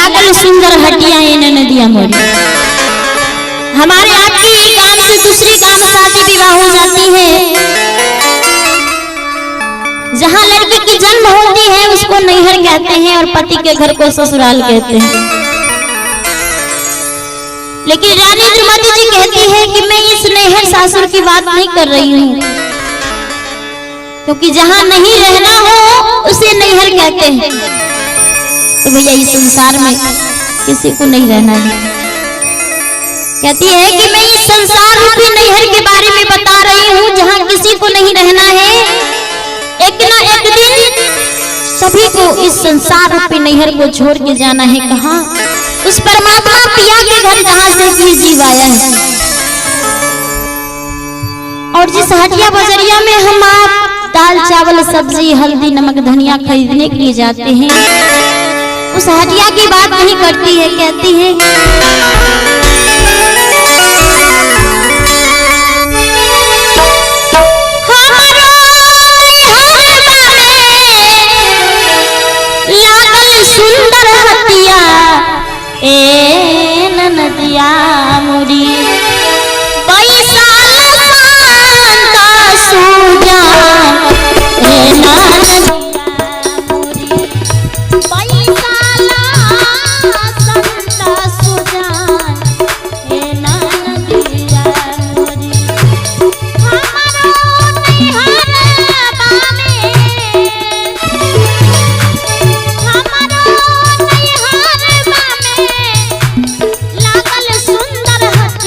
लागल सुंदर हटिया नदिया मोरी। हमारे आपकी गांव से दूसरी गांव शादी विवाह हो जाती है, जहाँ लड़की की जन्म होती है उसको नैहर कहते हैं और पति के घर को ससुराल कहते हैं। लेकिन रानी द्रुमति जी कहती है कि मैं इस नैहर सासुर की बात नहीं कर रही हूँ, क्योंकि जहाँ नहीं रहना हो उसे नैहर कहते हैं। तो भैया इस संसार में किसी को नहीं रहना है। कहती है कि मैं इस संसार रूपी नैहर के बारे में बता रही हूँ, जहाँ किसी को नहीं रहना है। एक ना एक दिन सभी को इस संसार रूपी नैहर को छोड़ के जाना है। कहाँ? उस परमात्मा पिया के घर जहाँ से कोई जीव आया है। और जिस हटिया बजरिया में हम आप दाल चावल सब्जी हल्दी नमक धनिया खरीदने के लिए जाते हैं, उस हटिया की बात नहीं करती है। कहती है लागल सुंदर हटिया ए नदिया मोरी, पैसा शांता सूजा ए नदिया मोरी, पैसा शांता सूजा ए नदिया मोरी। हमारो नैहर बामे, हमारो नैहर बामे लागल सुंदर हटिया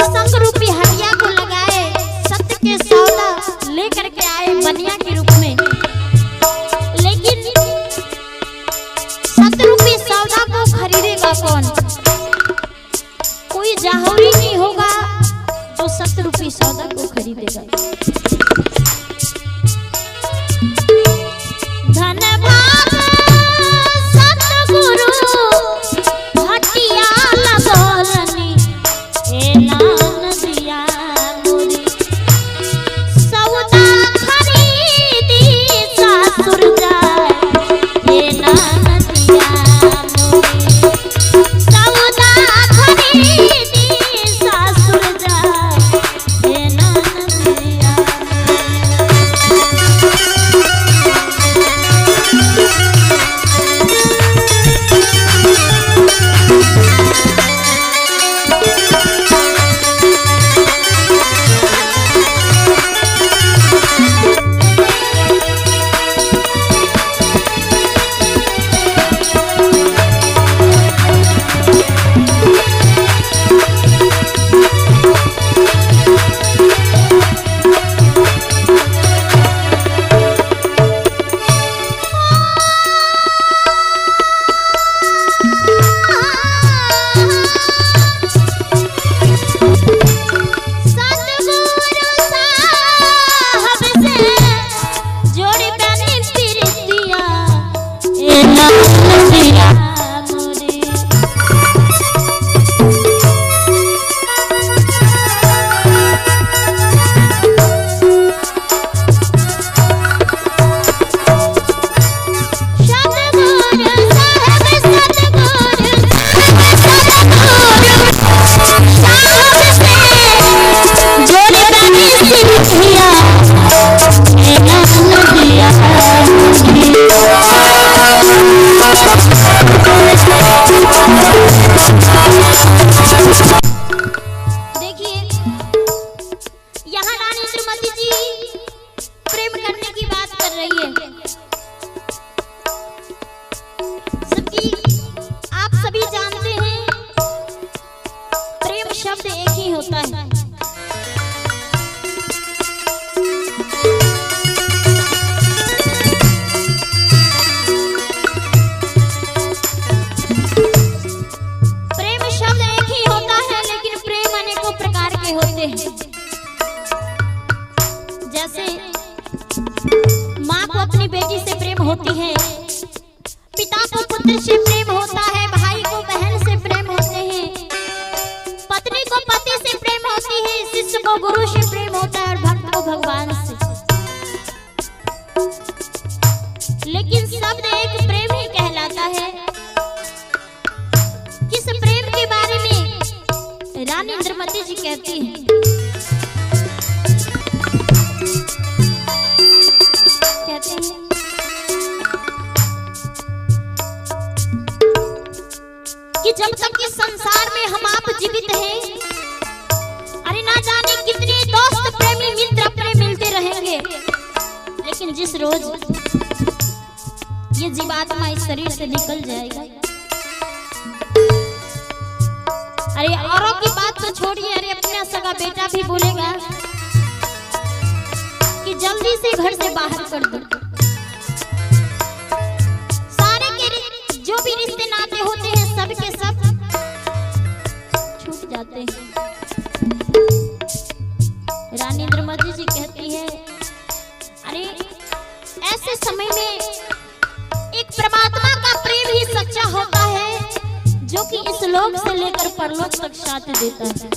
संग रूपी हटिया को लगाए, सत्य के सौदा लेकर के आए बनिया के रूप में। लेकिन सत्य रूपी सौदा को खरीदेगा कौन? कोई जाहौरी नहीं होगा जो सत्य रूपी सौदा को खरीदेगा। धन भाग सतगुरु हटिया लगोलनी, ए नान दिया मोरी सौदा खरीदी सासुर जाए, ए नान दिया मोरी सौदा खरीदी सासुर जाए, ए नान दिया। शब्द एक ही होता है। प्रेम शब्द एक ही होता है, लेकिन प्रेम अनेकों प्रकार के होते हैं। जैसे माँ को अपनी बेटी से प्रेम होती है, पिता को पुत्र से प्रेम होता है, भाई को बहन से प्रेम होते हैं, पत्नी को पति से प्रेम होती है, शिष्य को गुरु से प्रेम होता है और भक्त को भगवान से। लेकिन शब्द एक प्रेम ही कहलाता है। किस प्रेम के बारे में रानी इंद्रमती जी कहती हैं? कहते हैं कि जब तक इस संसार में हम आप जीवित हैं, अरे ना जाने कितने दोस्त प्रेमी मित्र अपने मिलते रहेंगे, लेकिन जिस रोज ये जीवात्मा इस शरीर से निकल जाएगा, अरे औरों की बात तो छोड़िए, अरे अपना सगा बेटा भी बोलेगा कि जल्दी से घर से बाहर कर दो। सारे के जो भी रिश्ते नाते होते हैं सब के सब छूट जाते हैं। रानी इंद्रमती जी कहती है, अरे ऐसे समय में एक परमात्मा का प्रेम ही सच्चा होता है, जो कि इस लोक से लेकर परलोक तक साथ देता है।